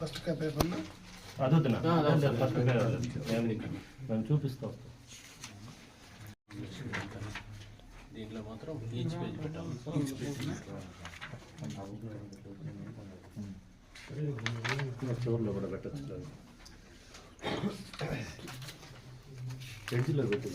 First paper అదొద్దునా first నేను చూపిస్తా. దీంట్లో మాత్రం ఈచ్ పేజ్ పెట్టాలి. చివరిలో కూడా పెట్టచ్చు, ఎడ్జ్లో పెట్టి.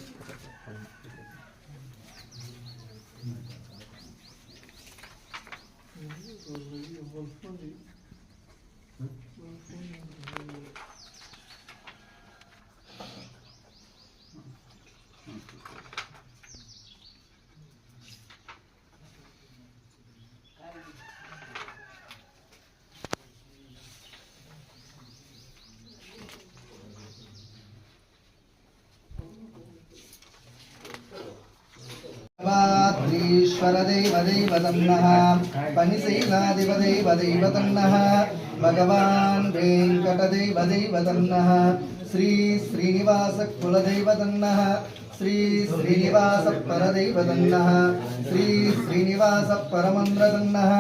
ईश्वरदेवदैवतन्नः पनिशैलादिवदैवदैवतन्नः भगवान् वेङ्कटदेवदैवतन्नः श्री श्रीनिवासकुलदैवतन्नः श्री श्रीनिवासपरदैवतन्नः श्री श्रीनिवासपरमन्द्रतन्नः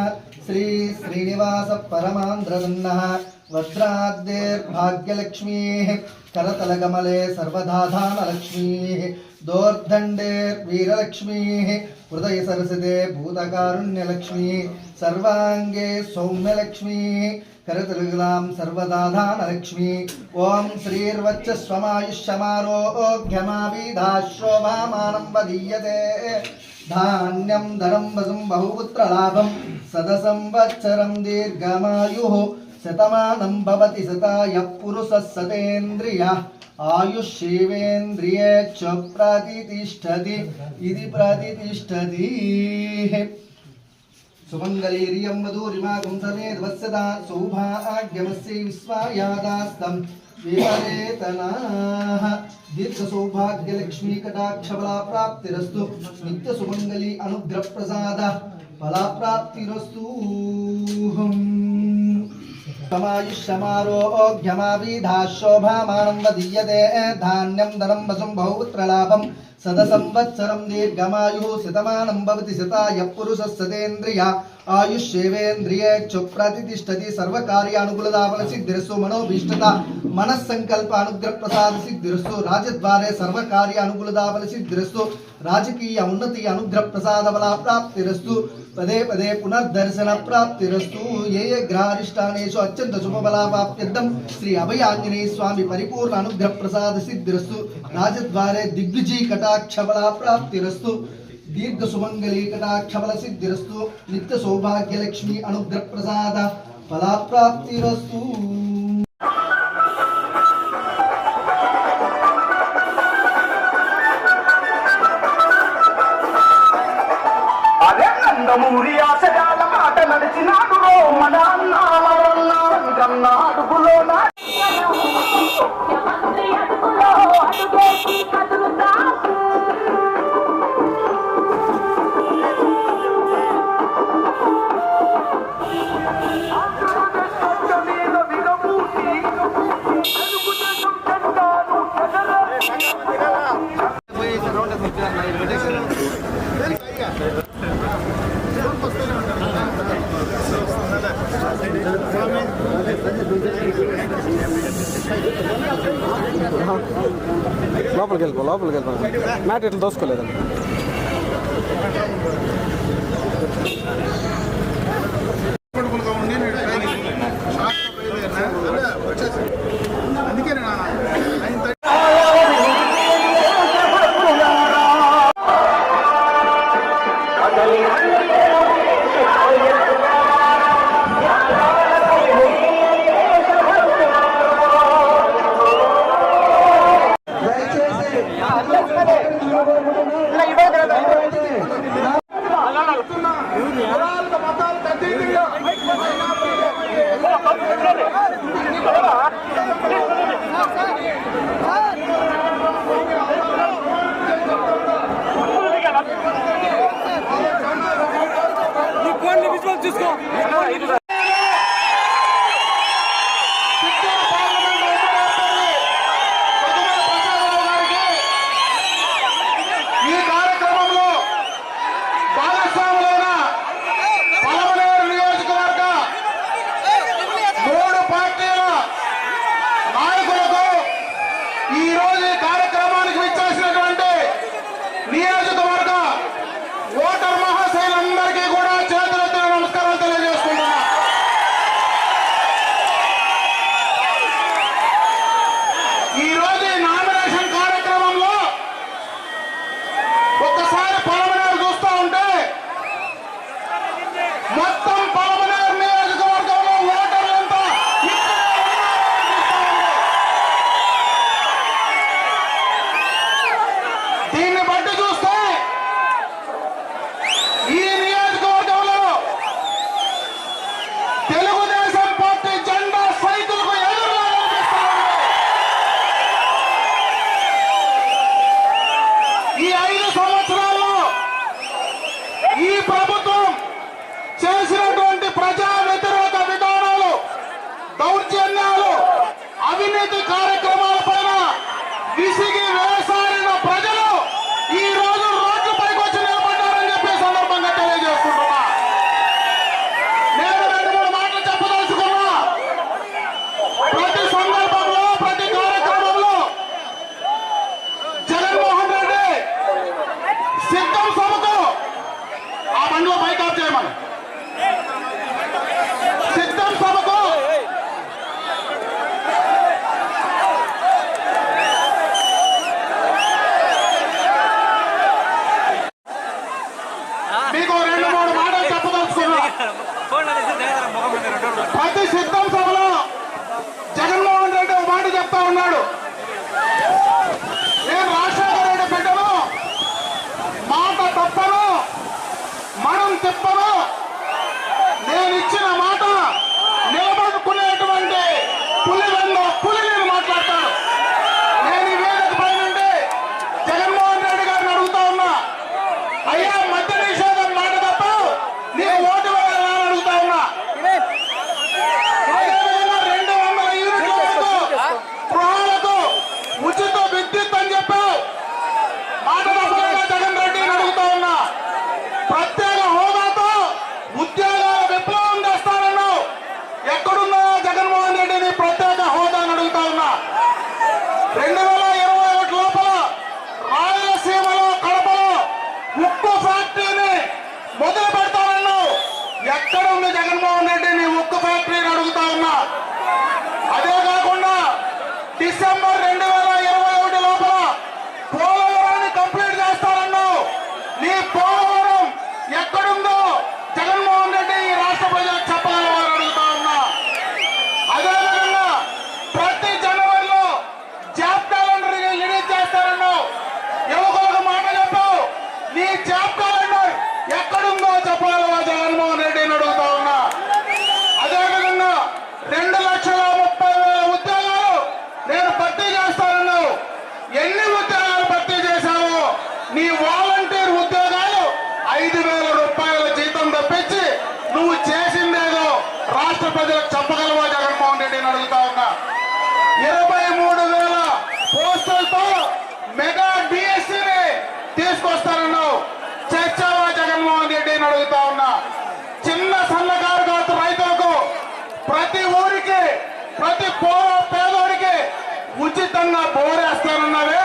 श्री श्रीनिवासपरमान्द्रतन्नः वज्राद्यैर्भाग्यलक्ष्मीः करतलकमले सर्वधाधानलक्ष्मीः दोर्दण्डैर्वीरलक्ष्मीः हृदय सरसिते भूतकारुण्यलक्ष्मी सर्वांगे सौम्यलक्ष्मी करतलुगलां सर्वदाधानलक्ष्मी ओं श्रीर्वच्चस्वमायुष्यमारोग्यमाविधाश्रोभामानं वदीयते धान्यं धनं वसुं बहुपुत्रलाभं सदसंवत्सरं दीर्घमायुः शतमानं भवति शताय पुरुषः शतेन्द्रियः आयुष्येवेन्द्रिये च प्रतिष्ठति इति प्रतिष्ठति सुमंगलीर्यं वधूरिमागं समेधवत्सदा सौभाग्यमस्यै विश्वायादास्तं विपरेतनाः दीर्घसौभाग्यलक्ष्मी कटाक्षफलप्राप्तिरस्तु नित्यसुमंगली अनुग्रहप्रसाद फलप्राप्तिरस्तु समायुष्यमारोग्यमाविधाशोभामानं वदीयते धान्यं धनं वसुं बहुपुत्रलाभं सदसंवत्सरं दीर्घमायुः शतमानं भवति शताय पुरुषः शतेन्द्रियः आयुष्येवेन्द्रिये च प्रतिष्ठति सर्वकार्यानुकूलताफलसिद्धिरस्तु मनोभीष्टता मनस्संकल्प अनुग्रहप्रसादसिद्धिरस्तु राजद्वारे सर्वकार्यानुकूलताफलसिद्धिरस्तु राजकीय उन्नति अनुग्रहप्रसादफलप्राप्तिरस्तु पदे पदे पुनर्दर्शन प्राप्तिरस्तु ये ये ग्रहारिष्टानेषु अत्यंत शुभफलाप्त्यर्थं श्री अभय आंजनेय स्वामी परिपूर्ण अनुग्रह प्रसाद सिद्धिरस्तु राजद्वारे दिग्विजय कटाक्षफल प्राप्तिरस्तु दीर्घ सुमंगली कटाक्षफल सिद्धिरस्तु नित्य सौभाग्य लक्ष्मी अनुग्रह प्रसाद फलप्राप्तिरस्तु నందమూరి ఆశయాల మాట నడిచినాడు రో మన అడుగులో లోపలికి వెళ్ళిపో మ్యాట్ ఇట్లా దోసుకోలేదండి. పార్టీల అవినీతి కార్యక్రమాల పైన విసిగి వేసారిన ప్రజలు ఈ రోజు రోడ్లపైకి వచ్చి నిలబడ్డారని చెప్పి సందర్భంగా తెలియజేసుకుంటున్నా. నేను 2-3 మాటలు చెప్పదలుచుకున్నా. ప్రతి సందర్భంలో ప్రతి కార్యక్రమంలో జగన్మోహన్ రెడ్డి సిద్ధం సభకు ఆ బండిలో బైక్ ఆఫ్ చేయమని సిద్ధం సభకు మీకు 2-3 మాటలు చెప్పదలుచుకున్నా. ప్రతి సిద్ధం సభలో జగన్మోహన్ రెడ్డి ఒక మాట చెప్తా ఉన్నాడు. నేను రాజశేఖర రెడ్డి బిడ్డను, మాట తప్పను, మనం తిప్పను, నేను ఇచ్చిన మాట నిలబడుకునేటువంటి పులివెందో పులి నేను మాట్లాడతాను. నేను ఈ వేదిక పై నుండి జగన్మోహన్ రెడ్డి గారిని అడుగుతా ఉన్నా, అయ్యా మద్య నిషేధం మాట తప్ప నీ ఓటు వేయాలని అడుగుతా ఉన్నా. అదేవిధంగా 200 యూనిట్ల వరకు గృహాలకు ఉచిత విద్యుత్ అని చెప్పావు, మాట తప్పకుండా జగన్ రెడ్డిని అడుగుతా ఉన్నా. ప్రత్యేక హోదాతో ఉద్యోగాల విప్లవం చేస్తారన్నావు, ఎక్కడున్నా జగన్మోహన్ రెడ్డిని ప్రత్యేక హోదాని అడుగుతా ఉన్నా. 2021 లోపల రాయలసీమలో కడపలో ఉక్కు ఫ్యాక్టరీని మొదలు పెడతారన్నావు, ఎక్కడ ఉంది జగన్మోహన్ రెడ్డి నీ ఉక్కు ఫ్యాక్టరీని అడుగుతా ఉన్నా. అదే కాకుండా డిసెంబర్ 2021 లోపల పోలవరాన్ని కంప్లీట్ చేస్తారన్నావు, నీ పోలవరం ఎక్కడుందో జగన్మోహన్ రెడ్డి ఈ రాష్ట్ర ప్రజలకు చెప్పగలవాలని అడుగుతా ఉన్నా. అదేవిధంగా ప్రతి జనవరిలో జాబ్ క్యాలెండర్ రిలీజ్ చేస్తారన్నావు, యువకులకు మాట చెప్పావు, నీ జాబ్ క్యాలెండర్ ఎక్కడుందో చెప్పగలవా జగన్మోహన్ రెడ్డిని అడుగుతా ఉన్నా. అదేవిధంగా 2,30,000 ఉద్యోగాలు నేను భర్తీ చేస్తానన్నావు, ఎన్ని ఉద్యోగాలు భర్తీ చేశావో? నీ వాలంటీర్ ఉద్యోగాలు 5,000 రూపాయల జీతం తప్పించి నువ్వు చేసిందేదో రాష్ట్ర ప్రజలకు చెప్పగలవా జగన్మోహన్ రెడ్డిని అడుగుతా ఉన్నా. 23,000 పోస్టులతో మెగా డిఎస్సీని తీసుకొస్తానన్నావు, చర్చవా జగన్మోహన్ రెడ్డిని అడుగుతా ఉన్నా. చిన్న సన్నకారు రైతులకు ప్రతి ఊరికి ప్రతి పేదోడికి ఉచితంగా బోరేస్తానన్నావే,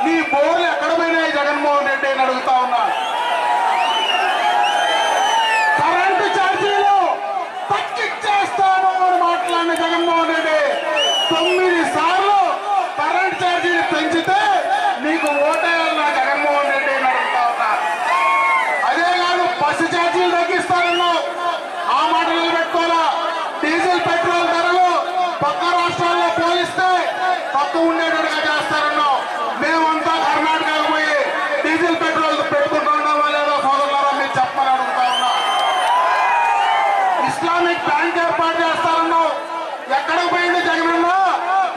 నీ బోర్లు ఎక్కడ పోయినాయి జగన్మోహన్ రెడ్డి అని అడుగుతా ఉన్నా. కరెంటు ఛార్జీలు తగ్గించేస్తాను అని మాట్లాడిన జగన్మోహన్ రెడ్డి 9 సార్లు కరెంటు ఛార్జీలు పెంచితే నీకు ఓటేయాలన్నా జగన్మోహన్ రెడ్డి అని అడుగుతా ఉన్నా. అదే కాదు బస్సు ఛార్జీలు తగ్గిస్తానన్నావు, ఆ మాట నిలబెట్టుకోవాలా. డీజిల్ పెట్రోల్ ధరలు పక్క రాష్ట్రాల్లో పోలిస్తే తక్కువ ఉండేటట్టుగా చేస్తారన్నావు. మేమంతా కర్ణాటకకు పోయి డీజిల్ పెట్రోల్ పెట్టుకుంటున్నామా లేదో సోదరులారా మీరు చెప్పమని అడుగుతా ఉన్నా. ఇస్లామిక్ బ్యాంక్ ఏర్పాటు చేస్తారన్నావు, ఎక్కడికి పోయింది జగనన్న?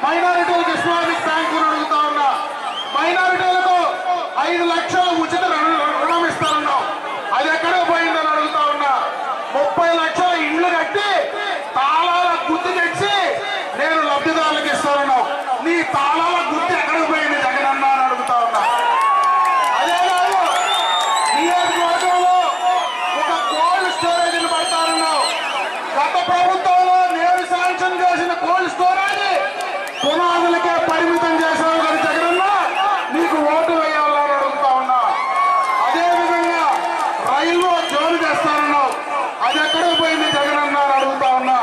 మైనారిటీలకు ఇస్లామిక్ బ్యాంకు అడుగుతా ఉన్నా. మైనారిటీలకు 5 లక్షల ఉచిత రుణం ఇస్తారన్నావు, అది ఎక్కడికి పోయిందని అడుగుతా ఉన్నా. 30 లక్షల ఇండ్లు కట్టి తాళాల గుర్తు తెచ్చి నేను లబ్ధిదారులకు ఇస్తానన్నావు, నీ తాళాల గుర్తు ఎక్కడికి పోయింది జగనన్న అని అడుగుతా ఉన్నా. అదే కాదు నియోజకవర్గంలో ఒక కోల్డ్ స్టోరేజ్ పడతారన్నావు, గత ప్రభుత్వంలో నేను శాంక్షన్ చేసిన కోల్డ్ స్టోరేజ్ పునాదులకే పరిమితం చేశావు కదా జగనన్న, నీకు ఓటు వేయాలని అడుగుతా ఉన్నా. అదేవిధంగా రైల్వే జోన్ చేస్తానన్నావు, అది ఎక్కడికి పోయింది జగనన్న అని అడుగుతా ఉన్నా.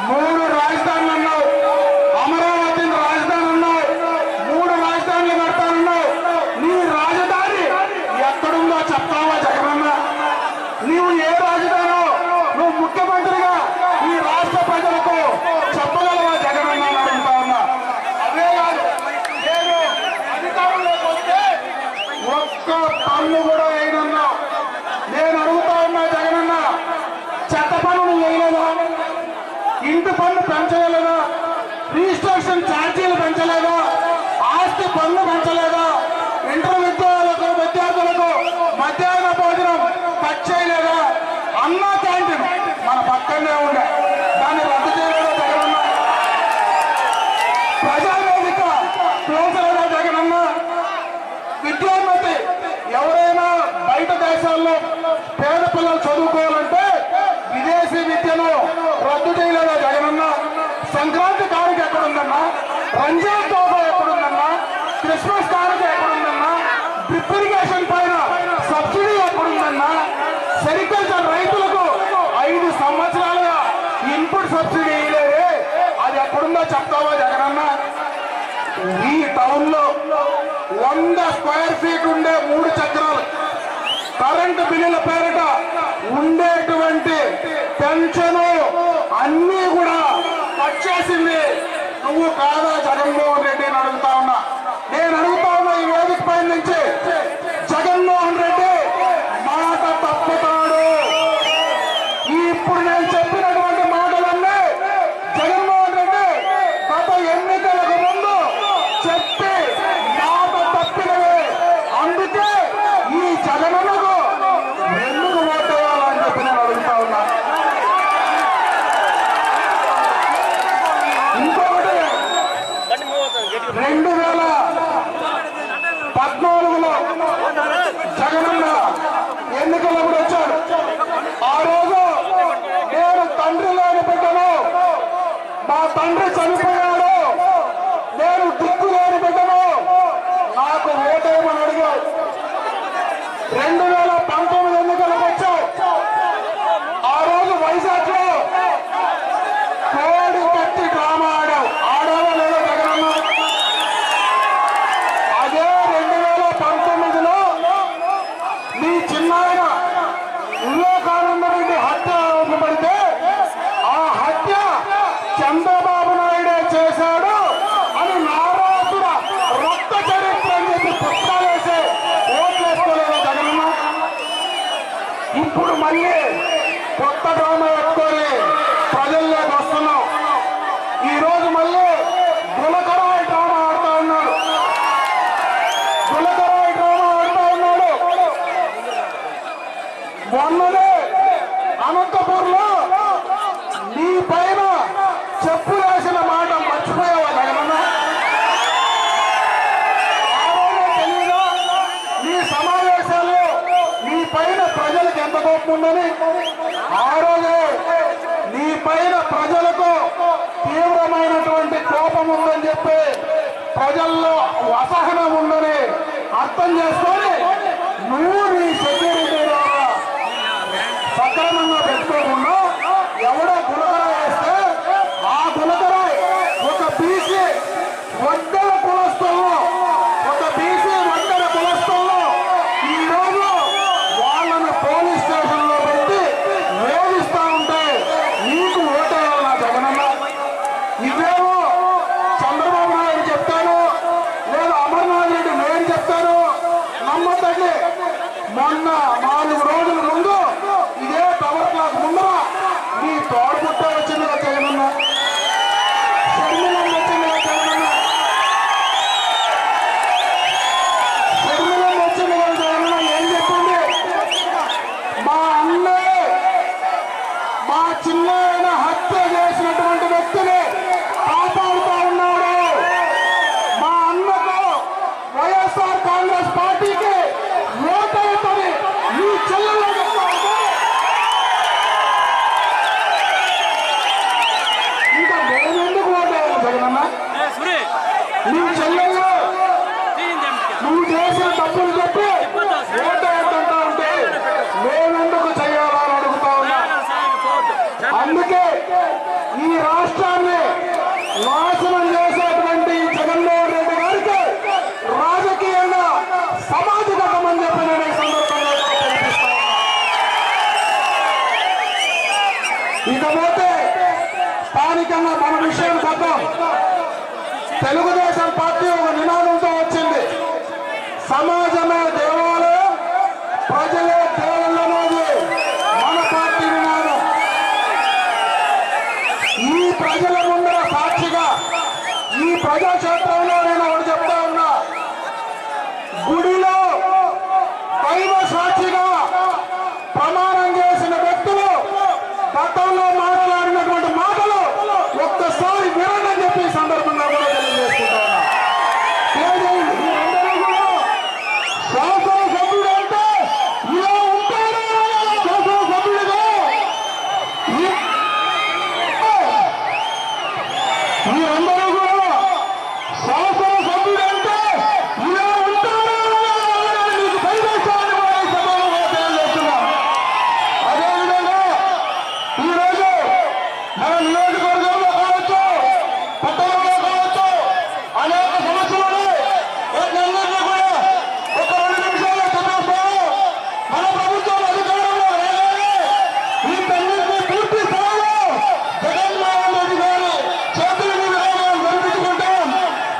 3 రాజధానులు అన్నావు, అమరావతిని రాజధాని అన్నావు, 3 రాజధానులు కడతానన్నావు, నీ రాజధాని ఎక్కడుందో చెప్తావా జగనన్న? నీవు ఏ రాజధానో నువ్వు ముఖ్యమంత్రిగా ఈ రాష్ట్ర ప్రజలకు చెప్పగలవా జగనన్న అని అడుగుతా ఉన్నా. అదే కాదు నేను అధికారంలోకి వస్తే ఒక్క పన్ను కూడా వేయనన్నావు. నేను అడుగుతా ఉన్నా జగనన్న, చెత్త పన్ను నువ్వు వేయలేదా? ఇంటి పన్ను పెంచలేదా? రిజిస్ట్రేషన్ ఛార్జీలు పెంచలేదా? ఆస్తి పన్ను పెంచలేదా? ఇంటర్ విద్యార్థులకు మధ్యాహ్న భోజనం కట్ చేయలేదా? అన్నా క్యాంటీన్ మన పక్కనే ఉండే దాన్ని రద్దు చేయలేదా జగనన్న? విదేశాల్లో పేద పిల్లలు చదువుకోవాలంటే విదేశీ విద్యను రద్దు చేయలేదా జగనన్న? సంక్రాంతి కానుక ఎక్కడుందన్నా? రంజాన్ తోఫా ఎక్కడుందన్నా? క్రిస్మస్ కానుక ఎక్కడుందన్నా? డ్రిప్ ఇరిగేషన్ పైన సబ్సిడీ ఎక్కడుందన్నా? సెరికల్చర్ రైతులకు 5 సంవత్సరాలుగా ఇన్పుట్ సబ్సిడీ ఇవ్వలేదే, అది ఎక్కడుందో చెప్తావా జగనన్న? ఈ టౌన్ లో 100 స్క్వేర్ ఫీట్ ఉండే 3 చక్రాలు కరెంటు బిల్లుల పేరిట ఉండేటువంటి పెన్షన్ అన్ని కూడా కట్ చేసింది నువ్వు కాదా జగన్మోహన్ రెడ్డి అని అడుగుతా ఉన్నా. నేను అడుగుతా ఉన్నా ఈ వేదిక పై నుంచి, జగన్మోహన్ రెడ్డి మాట తప్పుతాడు. ఇప్పుడు నేను చెప్పినటువంటి మాటలన్నీ జగన్మోహన్ రెడ్డి గత ఎన్నికలకు ముందు చెప్పి మాట తప్పినవే. అందుకే ఈ జగనన్నకు ఎందుకు ఓటేయాలని చెప్పి నేను అడుగుతా ఉన్నా. ఇంకొకటి 2014లో జగనన్న ఎన్నికలప్పుడు వచ్చాడు. ఆ రోజు నేను తండ్రి లేని బిడ్డను, మా తండ్రి చనిపోయాడు, నేను దిక్కు లేని బిడ్డను, నాకు ఓటేయమని అడిగాడు. 2019 ఎన్నికలకు వచ్చావు. ఆ రోజు వైజాగ్ లో కోడి కట్టి డ్రామా ఆడావు. ఆడావా లేదా జగనన్న? అదే 2019లో నీ చిన్నాయన వివేకానంద రెడ్డి హత్య ఆరోపబడితే ఆ హత్య చంద్రబాబు నాయుడే చేశాడు అని నారాసుర రక్త చరిత్ర అని చెప్పి పుస్తకాలు వేసి ఓట్లేసుకోలేదా జగనన్న? ఇప్పుడు మళ్ళీ కొత్త డ్రామా పెట్టుకొని ప్రజల్లోకి వస్తున్నాం. ఈ రోజు మళ్ళీ గులకరాయి డ్రామా ఆడుతా ఉన్నాడు. గులకరాయి డ్రామా ఆడుతా ఉన్నాడు. మొన్ననే అనంతపూర్ లో నీ పైన చెప్పు వేసిన మాట మర్చిపోయావా జగనన్న? ఆ రోజే తెలీదా నీ సమావేశాలు నీ పైన ప్రజలకు ఎంత కోపం ఉందని? ఆ రోజే నీ పైన ప్రజలకు తీవ్రమైనటువంటి కోపం ఉందని చెప్పి, ప్రజల్లో అసహనం ఉందని అర్థం చేసుకొని నువ్వు నీ సెక్యూరిటీ సక్రమంగా పెట్టుకోకుండా ఎవడో గులకరాయి వేస్తే ఆ గులకరాయి ఒక బీసీ వడ్డల కులస్తుల్లో, ఒక బీసీ వడ్డల కులస్తుల్లో ఈ రోజు వాళ్ళని పోలీస్ స్టేషన్ లో పెట్టి వేధిస్తా ఉంటే నీకు ఓటేయాలన్నా జగనన్న? ఇవేమో చంద్రబాబు నాయుడు చెప్తాను, లేదా అమర్నాథ్ రెడ్డి నేను చెప్తాను, నమ్మద్దండి. మొన్న 4 రోజుల ముందు ఇదే టవర్ క్లాక్ ముందర నీ తోడుపుట్ట వచ్చింది కదా జగనన్న, షర్మిలం వచ్చింది కదా జగనన్న, షర్మిలం వచ్చింది కదా జగనన్న. ఏం చెప్పింది? మా అన్నయ్య మా చిన్న హత్య చేసినటువంటి వ్యక్తిని కాపాడుతా ఉన్నాడు. మా అన్నకు వైఎస్ఆర్ కాంగ్రెస్ పార్టీకి ఓటేయమని ఈ చెల్లెల్లో చెప్తా ఉంటే ఇంకా మేమెందుకు ఓటేయాలి జగనన్న? నీ చెల్లెల్లో నువ్వు చేసిన తప్పులు చెప్పి ఓటేస్తుంటా ఉంటే మేమెందుకు చేయాలని అడుగుతా ఉన్నా. అందుకే ఈ రాష్ట్రాన్ని నాశనం చేసేటువంటి ఈ జగన్మోహన్ రెడ్డి గారికి రాజకీయంగా సమాజగతమని చెప్పి నేను ఈ సందర్భంగా తెలియజేస్తా ఉన్నా. ఇకపోతే స్థానికంగా మన విషయం కొద్దాం. తెలుగుదేశం పార్టీ ఒక నినాదంతో వచ్చింది, సమాజమే దేవాలయం, ప్రజలే దేవుళ్ళు అనేది మన పార్టీ నినాదం. ఈ ప్రజల ముందర సాక్షిగా ఈ ప్రజాక్షేత్రంలో నేను ఒకటి చెప్తా ఉన్నా, గుడిలో దైవ సాక్షిగా ప్రమాణం చేసిన వ్యక్తులు గతంలో మాట్లాడినటువంటి మాటలు ఒక్కసారి వినని చెప్పి ఈ సందర్భంగా కూడా తెలియజేసుకుంటా ఉన్నా. శాసనసభ్యుడు అంటే ఇలా మన నియోజకవర్గంలో కావచ్చు, పట్టణంలో కావచ్చు, అనేక సమస్యలు వాటిని కూడా ఒక 2 నిమిషాల్లో చెప్పేస్తాను. మన ప్రభుత్వం అధికారంలో రాగానే వీటన్నింటినీ పూర్తి స్థాయిలో జగన్మోహన్ రెడ్డి గారు చేతుల మీదుగా జరిపించుకుంటాం.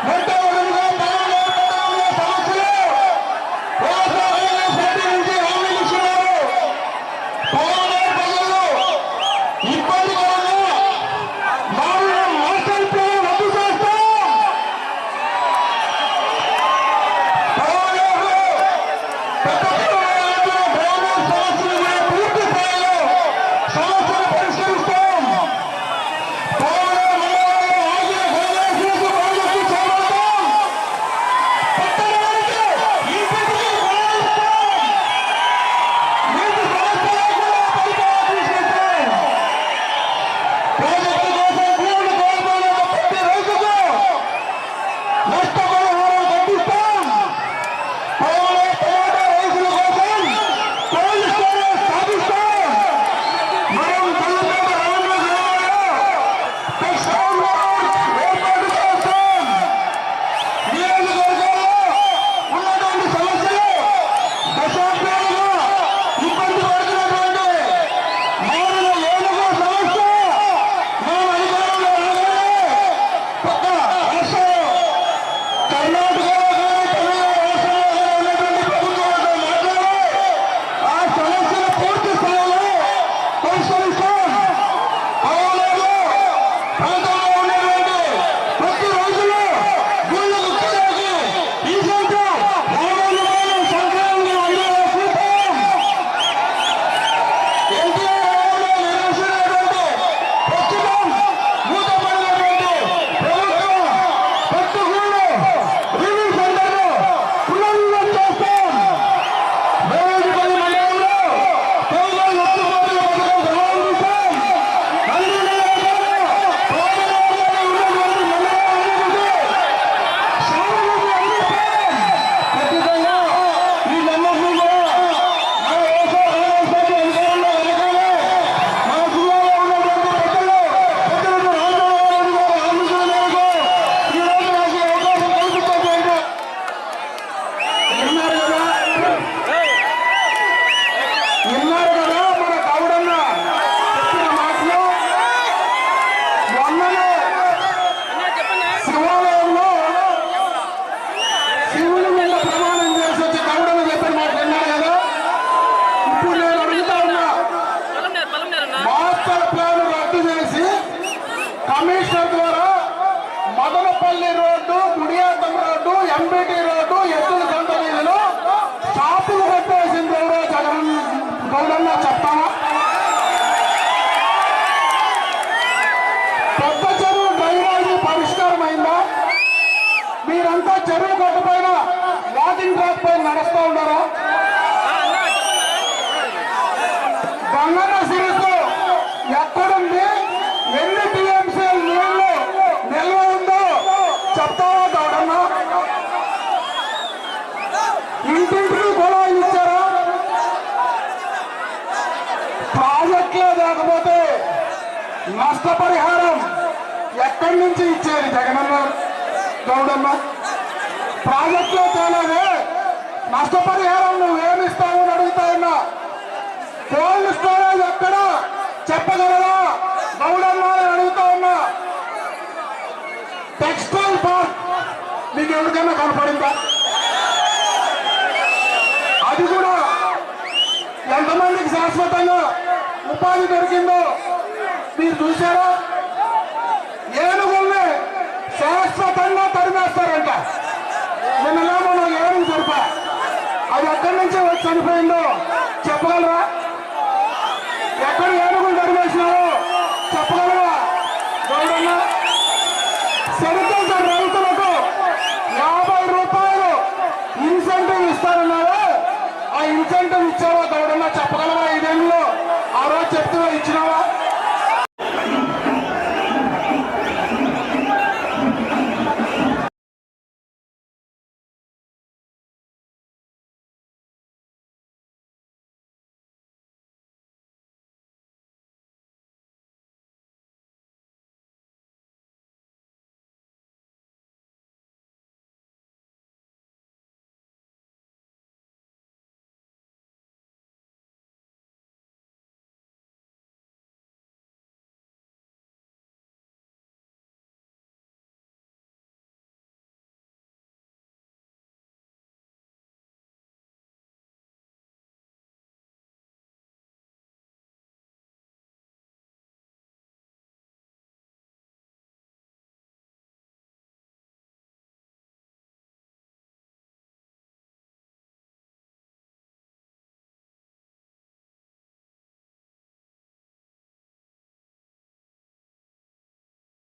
మొట్టమొదటిగా పట్టణంలో సమస్యలు వైఎస్ఆర్ కాంగ్రెస్ పార్టీ నుంచి హామీలు ఇస్తున్నారు. పవన్ ప్రజలు ఇబ్బందికరంగా మాస్టర్ ప్లాన్ రద్దు చేస్తాం. పూర్తి స్థాయిలో సమస్యలు పరిష్కరిస్తాం. కమిషనర్ ద్వారా Madanapalle road, Gudiyatham road, MBT road, ఎత్తుల సంత వీధిలో షాపులు కట్టేసింది ఎవరో జగన్ గౌడన్న చెప్తామా? పెద్ద చెరువు డ్రైనేజీ పరిష్కారం అయిందా? మీరంతా చెరువు గట్టు పైన వాకింగ్ ట్రాక్ పైన నడుస్తూ ఉన్నారా? గంగన్న సిరీస్ ఎక్కడుంది? ఎన్ని టీఎంసీఎల్ నీళ్లు నిల్వ ఉందో చెప్తావా గౌడన్న? ఇంటింటికి కుళాయిలు ఇచ్చారా? ప్రాజెక్టులో లేకపోతే నష్టపరిహారం ఎక్కడి నుంచి ఇచ్చేది జగనన్న గౌడన్న? ప్రాజెక్టులో తేలేదే నష్టపరిహారం నువ్వేమిస్తావు అని అడుగుతా ఉన్నా. కోల్డ్ స్టోరేజ్ ఎక్కడ చెప్పగలరా గౌడన్న అని అడుగుతా ఉన్నా. టెక్స్టైల్ పార్క్ మీకు ఎవరికైనా కనపడిందా? అది కూడా ఎంతమందికి శాశ్వతంగా ఉపాధి దొరికిందో మీరు చూసారా? ఏనుగుల్ని శాశ్వతంగా తరిమేస్తారంట. నిన్నలేమో నాకు ఏనుగు సరిపా, అది ఎక్కడి నుంచి వచ్చి చనిపోయిందో చెప్పగలరా? ఎక్కడ ఏనుగులు తరిమేసినారో చెప్పగలరా గౌడన్న? సెరికల్చర్ రైతులకు 50 రూపాయలు ఇన్సెంటివ్ ఇస్తారన్నారా? ఆ ఇన్సెంటివ్ ఇచ్చావా గౌడన్న చెప్పగలవా? 5 ఏళ్ళలో ఆ రోజు చెప్తూ ఇచ్చినావా?